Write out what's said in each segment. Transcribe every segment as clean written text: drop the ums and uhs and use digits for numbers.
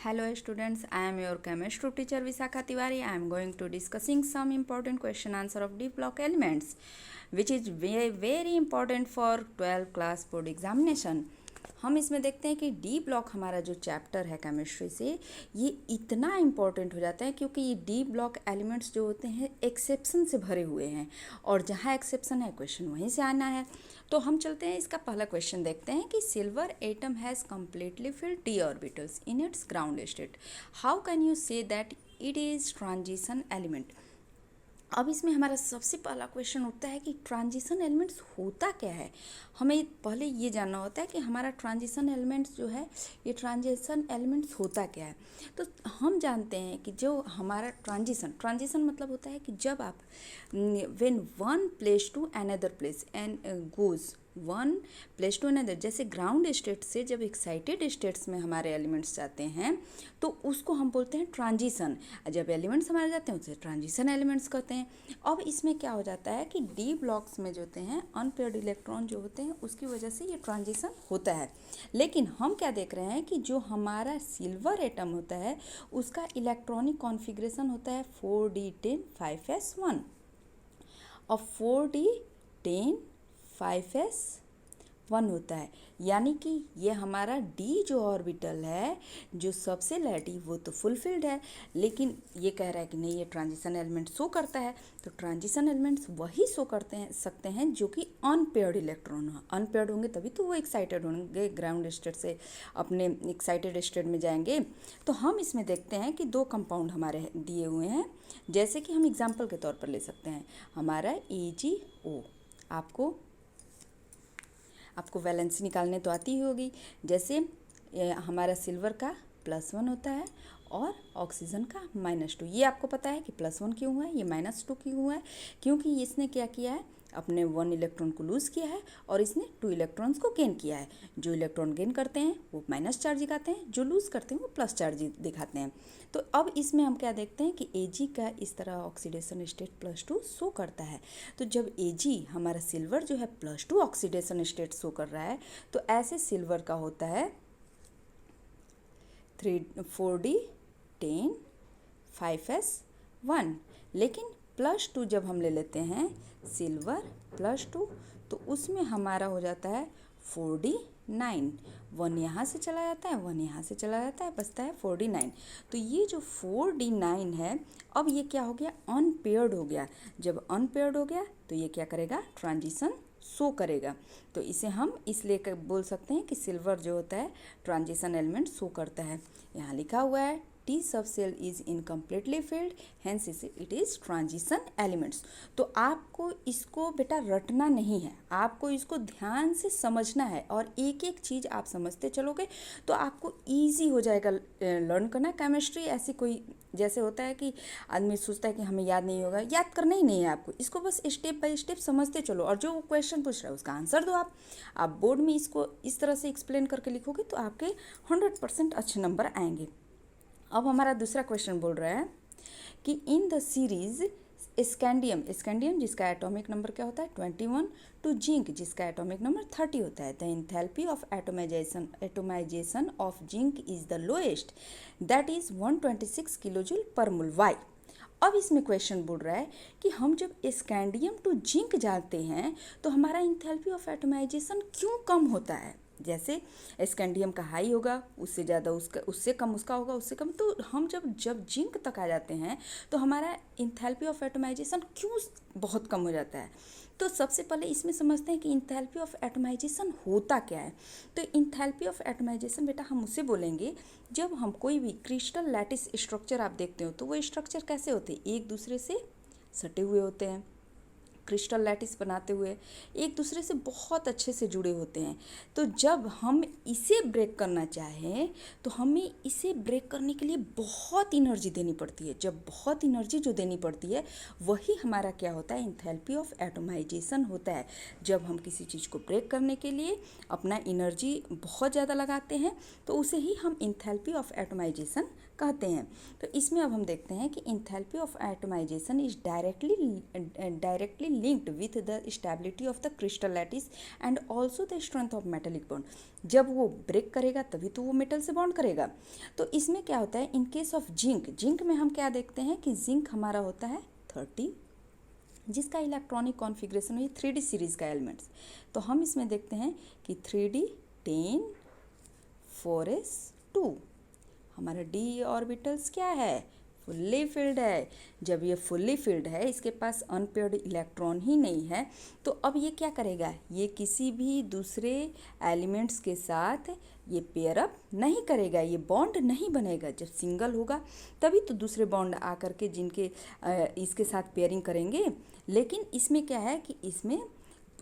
Hello students, I am your chemistry teacher Visakha Tiwari. I am going to discussing some important question answer of D block elements which is very important for 12th class board examination. हम इसमें देखते हैं कि D block हमारा जो chapter है chemistry से ये इतना इम्पॉर्टेंट हो जाता है क्योंकि ये डी ब्लॉक एलिमेंट्स जो होते हैं एक्सेप्शन से भरे हुए हैं और जहाँ एक्सेप्शन है क्वेश्चन वहीं से आना है। तो हम चलते हैं इसका पहला क्वेश्चन देखते हैं कि silver atom has completely field d orbitals in its ground state, how can you say that it is transition element. अब इसमें हमारा सबसे पहला क्वेश्चन उठता है कि ट्रांजिशन एलिमेंट्स होता क्या है। हमें पहले ये जानना होता है कि हमारा ट्रांजिशन एलिमेंट्स जो है ये ट्रांजिशन एलिमेंट्स होता क्या है। तो हम जानते हैं कि जो हमारा ट्रांजिशन मतलब होता है कि जब आप when one place to another place and goes one place to another, जैसे ग्राउंड स्टेट से जब एक्साइटेड स्टेट्स में हमारे एलिमेंट्स जाते हैं तो उसको हम बोलते हैं ट्रांजिशन। जब एलिमेंट्स हमारे जाते हैं उसे ट्रांजिशन एलिमेंट्स कहते हैं। अब इसमें क्या हो जाता है कि डी ब्लॉक्स में जो होते हैं अनपेयर्ड इलेक्ट्रॉन जो होते हैं उसकी वजह से ये ट्रांजिशन होता है। लेकिन हम क्या देख रहे हैं कि जो हमारा सिल्वर एटम होता है उसका इलेक्ट्रॉनिक कॉन्फ़िगरेशन होता है 4d10 5s1 और 4d10 5s1 होता है, यानी कि ये हमारा डी जो ऑर्बिटल है जो सबसे लाइटी वो तो फुलफिल्ड है, लेकिन ये कह रहा है कि नहीं ये ट्रांजिशन एलिमेंट शो करता है। तो ट्रांजिशन एलिमेंट्स वही शो करते हैं सकते हैं जो कि अनपेयर्ड इलेक्ट्रॉन हो। अनपेयर्ड होंगे तभी तो वो एक्साइटेड होंगे, ग्राउंड स्टेट से अपने एक्साइटेड स्टेट में जाएंगे। तो हम इसमें देखते हैं कि दो कंपाउंड हमारे दिए हुए हैं, जैसे कि हम एग्जाम्पल के तौर पर ले सकते हैं हमारा AgO। आपको वैलेंसी निकालने तो आती ही होगी। जैसे हमारा सिल्वर का +1 होता है और ऑक्सीजन का -2। ये आपको पता है कि +1 क्यों हुआ है, ये -2 क्यों हुआ है, क्योंकि इसने क्या किया है अपने 1 इलेक्ट्रॉन को लूज़ किया है और इसने 2 इलेक्ट्रॉन्स को गेन किया है। जो इलेक्ट्रॉन गेन करते हैं वो माइनस चार्ज दिखाते हैं, जो लूज़ करते हैं वो प्लस चार्ज दिखाते हैं। तो अब इसमें हम क्या देखते हैं कि Ag का इस तरह ऑक्सीडेशन स्टेट +2 शो करता है। तो जब Ag हमारा सिल्वर जो है +2 ऑक्सीडेशन स्टेट शो कर रहा है तो ऐसे सिल्वर का होता है 4d10 5s1। लेकिन +2 जब हम ले लेते हैं सिल्वर +2 तो उसमें हमारा हो जाता है 4d9। 1 यहाँ से चला जाता है, 1 यहाँ से चला जाता है, बचता है 4d9। तो ये जो 4d9 है अब ये क्या हो गया, अनपेयर्ड हो गया। जब अनपेयर्ड हो गया तो ये क्या करेगा, ट्रांजिशन शो करेगा। तो इसे हम इसलिए बोल सकते हैं कि सिल्वर जो होता है ट्रांजिशन एलिमेंट शो करता है। यहाँ लिखा हुआ है T subshell is incompletely filled, hence it is transition elements। तो आपको इसको बेटा रटना नहीं है, आपको इसको ध्यान से समझना है और एक एक चीज़ आप समझते चलोगे तो आपको इजी हो जाएगा लर्न करना। केमिस्ट्री ऐसी कोई जैसे होता है कि आदमी सोचता है कि हमें याद नहीं होगा, याद करना ही नहीं है आपको, इसको बस स्टेप बाय स्टेप समझते चलो और जो क्वेश्चन पूछ रहा है उसका आंसर दो। आप बोर्ड में इसको इस तरह से एक्सप्लेन करके लिखोगे तो आपके 100% अच्छे नंबर आएंगे। अब हमारा दूसरा क्वेश्चन बोल रहा है कि इन द सीरीज स्कैंडियम जिसका एटॉमिक नंबर क्या होता है 21 टू जिंक जिसका एटॉमिक नंबर 30 होता है, the enthalpy of atomization of zinc is the lowest, that is 126 kilojoule पर मोल। वाई। अब इसमें क्वेश्चन बोल रहा है कि हम जब स्कैंडियम टू जिंक जाते हैं तो हमारा एंथैल्पी ऑफ एटोमाइजेशन क्यों कम होता है। जैसे स्कैंडियम का हाई होगा उससे ज़्यादा उसका, उससे कम उसका होगा, उससे कम। तो हम जब जिंक तक आ जाते हैं तो हमारा एंथैल्पी ऑफ एटोमाइजेशन क्यों बहुत कम हो जाता है। तो सबसे पहले इसमें समझते हैं कि एंथैल्पी ऑफ एटोमाइजेशन होता क्या है। तो एंथैल्पी ऑफ एटोमाइजेशन बेटा हम उसे बोलेंगे जब हम कोई भी क्रिस्टल लैटिस स्ट्रक्चर आप देखते हो तो वो स्ट्रक्चर कैसे होते हैं, एक दूसरे से सटे हुए होते हैं। क्रिस्टल लैटिस बनाते हुए एक दूसरे से बहुत अच्छे से जुड़े होते हैं। तो जब हम इसे ब्रेक करना चाहें तो हमें इसे ब्रेक करने के लिए बहुत एनर्जी देनी पड़ती है। जब बहुत एनर्जी जो देनी पड़ती है वही हमारा क्या होता है, एंथैल्पी ऑफ एटोमाइजेशन होता है। जब हम किसी चीज़ को ब्रेक करने के लिए अपना एनर्जी बहुत ज़्यादा लगाते हैं तो उसे ही हम एंथैल्पी ऑफ एटोमाइजेशन कहते हैं। तो इसमें अब हम देखते हैं कि enthalpy of atomization is directly linked with the stability of the crystal lattice and also the strength of metallic bond. जब वो ब्रेक करेगा तभी तो वो मेटल से बॉन्ड करेगा। तो इसमें क्या होता है, in case of zinc, zinc में हम क्या देखते हैं कि जिंक हमारा होता है 30, जिसका इलेक्ट्रॉनिक कॉन्फ़िगरेशन है 3D सीरीज़ का एलिमेंट्स। तो हम इसमें देखते हैं कि 3D 10 4s2, हमारा डी ऑर्बिटल्स क्या है, फुल्ली फिल्ड है। जब ये फुल्ली फिल्ड है, इसके पास अनपेयर्ड इलेक्ट्रॉन ही नहीं है, तो अब ये क्या करेगा, ये किसी भी दूसरे एलिमेंट्स के साथ ये पेयर अप नहीं करेगा, ये बॉन्ड नहीं बनेगा। जब सिंगल होगा तभी तो दूसरे बॉन्ड आकर के जिनके इसके साथ पेयरिंग करेंगे। लेकिन इसमें क्या है कि इसमें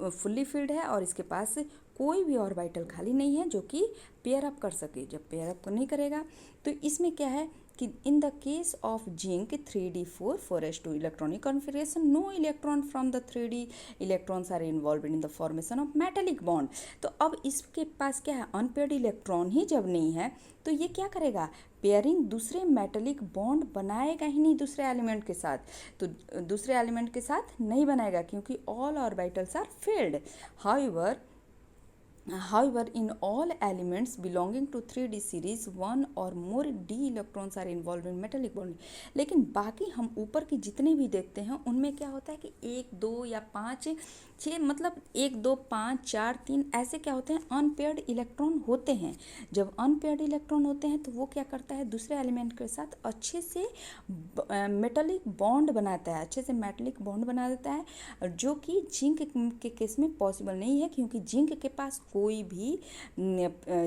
फुल्ली फिल्ड है और इसके पास कोई भी ऑर्बिटल खाली नहीं है जो कि पेयर अप कर सके। जब पेयर अप नहीं करेगा तो इसमें क्या है कि in the case of zinc 3d4 4s2 electronic configuration, no electron from the 3d electrons are involved in the formation of metallic bond. तो अब इसके पास क्या है, अनपेयर्ड इलेक्ट्रॉन ही जब नहीं है तो ये क्या करेगा, पेयरिंग दूसरे मेटेलिक बॉन्ड बनाएगा ही नहीं दूसरे एलिमेंट के साथ। तो दूसरे एलिमेंट के साथ नहीं बनाएगा क्योंकि all orbitals are filled. However, in all elements belonging to 3D series, one or more d electrons are involved in metallic bonding. लेकिन बाकी हम ऊपर के जितने भी देखते हैं उनमें क्या होता है कि 1 2 या 5 6, मतलब 1 2 5 4 3 ऐसे क्या होते हैं, अनपेयर्ड इलेक्ट्रॉन होते हैं। जब अनपेयर्ड इलेक्ट्रॉन होते हैं तो वो क्या करता है, दूसरे एलिमेंट के साथ अच्छे से मेटेलिक बॉन्ड बनाता है, अच्छे से मेटेलिक बॉन्ड बना देता है, जो कि जिंक के केस में पॉसिबल नहीं है क्योंकि जिंक के पास कोई भी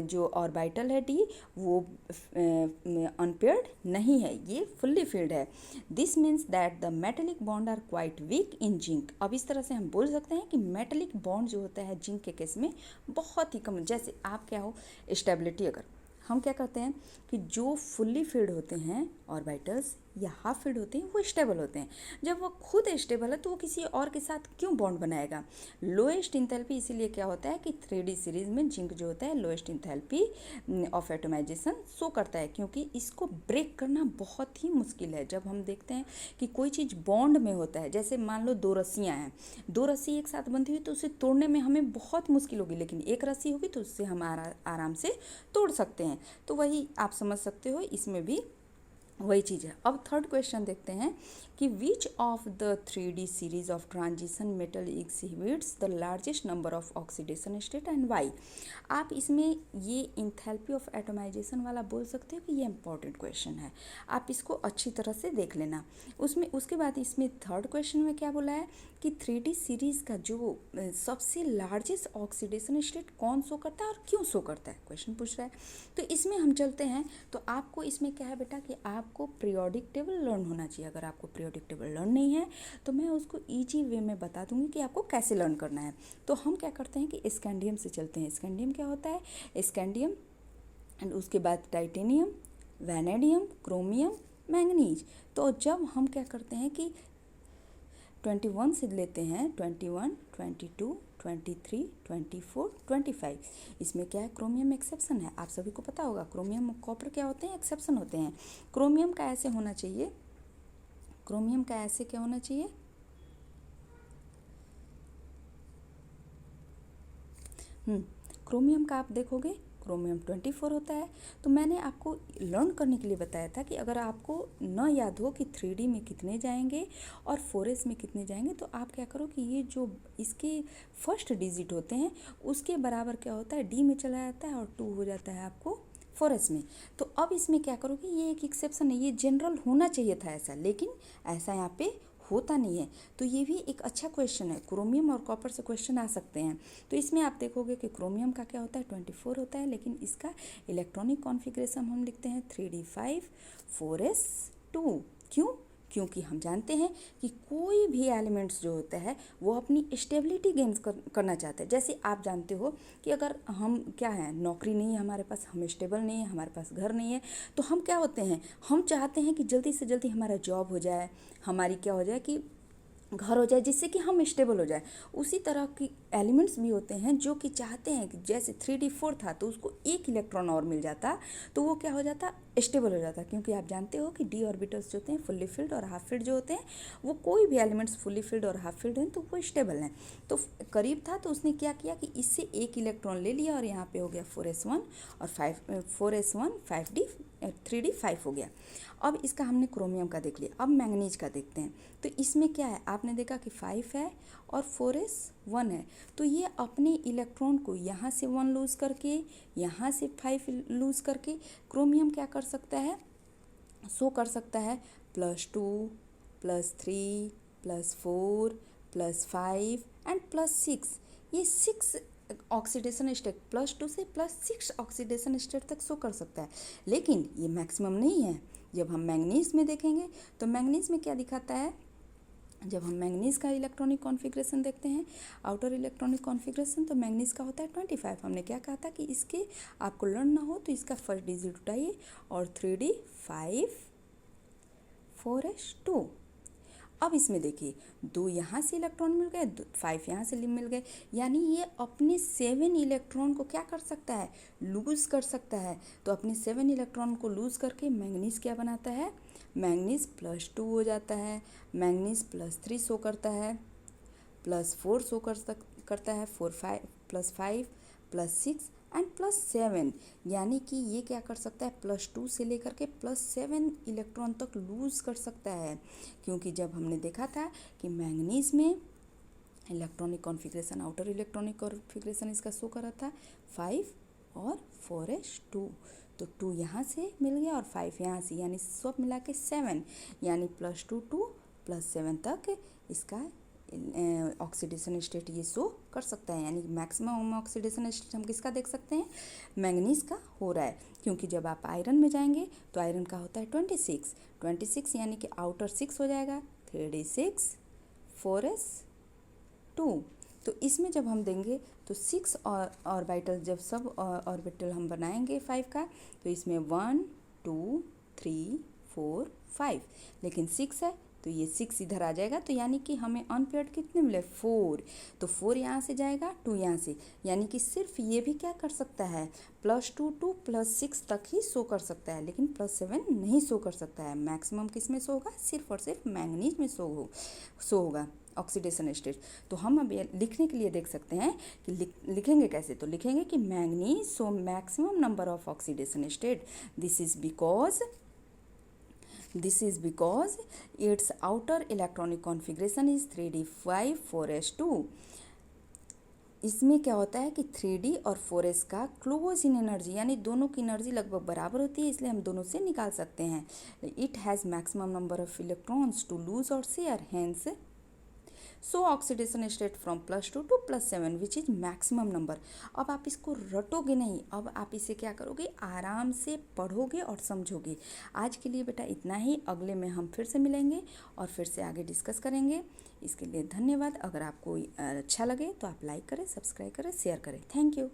जो ऑर्बिटल है डी वो अनपेयर्ड नहीं है, ये फुल्ली फिल्ड है। This means that the metallic bond are quite weak in zinc. अब इस तरह से हम बोल सकते हैं कि मेटेलिक बॉन्ड जो होता है जिंक के केस में बहुत ही कम। जैसे आप क्या हो, स्टेबिलिटी, अगर हम क्या कहते हैं कि जो फुल्ली फिल्ड होते हैं ऑर्बिटल्स या हाफ फिल्ड होते हैं वो स्टेबल होते हैं। जब वो खुद स्टेबल है तो वो किसी और के साथ क्यों बॉन्ड बनाएगा। लोएस्ट इंथैल्पी इसीलिए क्या होता है कि 3D सीरीज में जिंक जो होता है lowest enthalpy of atomization show करता है क्योंकि इसको ब्रेक करना बहुत ही मुश्किल है। जब हम देखते हैं कि कोई चीज़ बॉन्ड में होता है, जैसे मान लो 2 रस्सियाँ हैं, 2 रस्सी एक साथ बंधी हुई तो उसे तोड़ने में हमें बहुत मुश्किल होगी, लेकिन एक रस्सी होगी तो उससे हम आराम से तोड़ सकते हैं। तो वही आप समझ सकते हो, इसमें भी वही चीज़ है। अब थर्ड क्वेश्चन देखते हैं कि which of the 3D series of transition metal exhibits the largest number of oxidation state and why. आप इसमें ये इंथैल्पी ऑफ एटमाइजेशन वाला बोल सकते हो कि ये इंपॉर्टेंट क्वेश्चन है, आप इसको अच्छी तरह से देख लेना। उसके बाद इसमें थर्ड क्वेश्चन में क्या बोला है कि 3D सीरीज़ का जो सबसे लार्जेस्ट ऑक्सीडेशन स्टेट कौन शो करता है और क्यों शो करता है, क्वेश्चन पूछ रहा है। तो इसमें हम चलते हैं, तो आपको इसमें क्या है बेटा कि आपको पीरियोडिक टेबल लर्न होना चाहिए। अगर आपको पीरियोडिक टेबल लर्न नहीं है तो मैं उसको ईजी वे में बता दूंगी कि आपको कैसे लर्न करना है। तो हम क्या करते हैं कि स्कैंडियम से चलते हैं। स्कैंडियम क्या होता है, स्कैंडियम एंड उसके बाद टाइटेनियम, वैनेडियम, क्रोमियम, मैंगनीज। तो जब हम क्या करते हैं कि 21 से लेते हैं, 21 22 23 24 25, इसमें क्या है, क्रोमियम एक्सेप्शन है। आप सभी को पता होगा क्रोमियम कॉपर क्या होते हैं, एक्सेप्शन होते हैं। क्रोमियम का ऐसे होना चाहिए, क्रोमियम का ऐसे क्या होना चाहिए, क्रोमियम का आप देखोगे क्रोमियम 24 होता है। तो मैंने आपको लर्न करने के लिए बताया था कि अगर आपको न याद हो कि 3D में कितने जाएंगे और 4s में कितने जाएंगे, तो आप क्या करो कि ये जो इसके फर्स्ट डिजिट होते हैं उसके बराबर क्या होता है, D में चला जाता है और 2 हो जाता है आपको 4s में। तो अब इसमें क्या करो कि ये एक एक्सेप्शन है, ये जनरल होना चाहिए था ऐसा, लेकिन ऐसा यहाँ पे होता नहीं है। तो ये भी एक अच्छा क्वेश्चन है, क्रोमियम और कॉपर से क्वेश्चन आ सकते हैं। तो इसमें आप देखोगे कि क्रोमियम का क्या होता है 24 होता है, लेकिन इसका इलेक्ट्रॉनिक कॉन्फ़िगरेशन हम लिखते हैं 3d5 4s2। क्यों? क्योंकि हम जानते हैं कि कोई भी एलिमेंट्स जो होता है वो अपनी स्टेबिलिटी गेन करना चाहता है। जैसे आप जानते हो कि अगर हम क्या है, नौकरी नहीं है हमारे पास, हम स्टेबल नहीं है, हमारे पास घर नहीं है, तो हम क्या होते हैं, हम चाहते हैं कि जल्दी से जल्दी हमारा जॉब हो जाए, हमारी क्या हो जाए कि घर हो जाए, जिससे कि हम स्टेबल हो जाए। उसी तरह की एलिमेंट्स भी होते हैं जो कि चाहते हैं कि जैसे 3d4 था तो उसको एक इलेक्ट्रॉन और मिल जाता तो वो क्या हो जाता, स्टेबल हो जाता। क्योंकि आप जानते हो कि डी ऑर्बिटल्स जो होते हैं फुल्ली फिल्ड और हाफ फिल्ड जो होते हैं, वो कोई भी एलिमेंट्स फुल्ली फिल्ड और हाफ फिल्ड हैं तो वो स्टेबल हैं। तो करीब था तो उसने क्या किया कि इससे एक इलेक्ट्रॉन ले लिया और यहाँ पे हो गया 4s1 और 4s1 5d 3d5 हो गया। अब इसका हमने क्रोमियम का देख लिया, अब मैंगनीज का देखते हैं। तो इसमें क्या है, आपने देखा कि 5 है और 4s1 है, तो ये अपने इलेक्ट्रॉन को यहाँ से 1 लूज़ करके, यहाँ से 5 लूज़ करके क्रोमियम क्या कर सकता है, शो कर सकता है +2 +3 +4 +5 एंड +6। ये 6 ऑक्सीडेशन स्टेट, +2 से +6 ऑक्सीडेशन स्टेट तक शो कर सकता है। लेकिन ये मैक्सिमम नहीं है। जब हम मैंगनीज में देखेंगे तो मैंगनीज में क्या दिखाता है, जब हम मैंगनीज का इलेक्ट्रॉनिक कॉन्फ़िगरेशन देखते हैं, आउटर इलेक्ट्रॉनिक कॉन्फ़िगरेशन, तो मैंगनीज का होता है 25। हमने क्या कहा था कि इसके आपको लर्न ना हो तो इसका फर्स्ट डिजिट उठाइए और 3d5 4s2। अब इसमें देखिए 2 यहाँ से इलेक्ट्रॉन मिल गए, 5 यहाँ से मिल गए, यानी ये अपने 7 इलेक्ट्रॉन को क्या कर सकता है, लूज़ कर सकता है। तो अपने 7 इलेक्ट्रॉन को लूज़ करके मैंगनीज क्या बनाता है, मैंगनीज +2 हो जाता है, मैंगनीज +3 शो करता है, +4 शो करता है, 4 5 +6 एंड +7, यानी कि ये क्या कर सकता है, +2 से लेकर के +7 इलेक्ट्रॉन तक लूज़ कर सकता है। क्योंकि जब हमने देखा था कि मैंगनीज में electronic configuration, outer electronic configuration इसका शो कर रहा था 5 और 4s2, तो 2 यहाँ से मिल गया और 5 यहाँ से, यानी सब मिला के 7, यानी +2 to +7 तक इसका ऑक्सीडेशन स्टेट ये शो कर सकता है। यानी मैक्सिमम ऑक्सीडेशन स्टेट हम किसका देख सकते हैं, मैंगनीज का हो रहा है। क्योंकि जब आप आयरन में जाएंगे तो आयरन का होता है 26, यानी कि आउटर 6 हो जाएगा, 3d6 4s2। तो इसमें जब हम देंगे तो 6 ऑर्बिटल, जब सब ऑर्बिटल हम बनाएंगे 5 का, तो इसमें 1 2 3 4 5, लेकिन 6 है तो ये 6 इधर आ जाएगा। तो यानी कि हमें अनपेयर्ड कितने मिले, 4, तो 4 यहाँ से जाएगा, 2 यहाँ से, यानी कि सिर्फ ये भी क्या कर सकता है, +2 to +6 तक ही शो कर सकता है, लेकिन +7 नहीं शो कर सकता है। मैक्सिमम किस में शो होगा, सिर्फ और सिर्फ मैंगनीज में शो होगा ऑक्सीडेशन स्टेट। तो हम अब ये लिखने के लिए देख सकते हैं कि लिखेंगे कैसे, तो लिखेंगे कि manganese show maximum number of oxidation state. This is because its outer electronic configuration is 3d5 4s2। इसमें क्या होता है कि 3d और 4s का क्लोज इन एनर्जी, यानी दोनों की एनर्जी लगभग बराबर होती है, इसलिए हम दोनों से निकाल सकते हैं। It has maximum number of electrons to lose और share, hence so oxidation state from +2 to +7 which is maximum number. अब आप इसको रटोगे नहीं, अब आप इसे क्या करोगे, आराम से पढ़ोगे और समझोगे। आज के लिए बेटा इतना ही, अगले में हम फिर से मिलेंगे और फिर से आगे डिस्कस करेंगे। इसके लिए धन्यवाद। अगर आपको अच्छा लगे तो आप लाइक करें, सब्सक्राइब करें, शेयर करें। Thank you.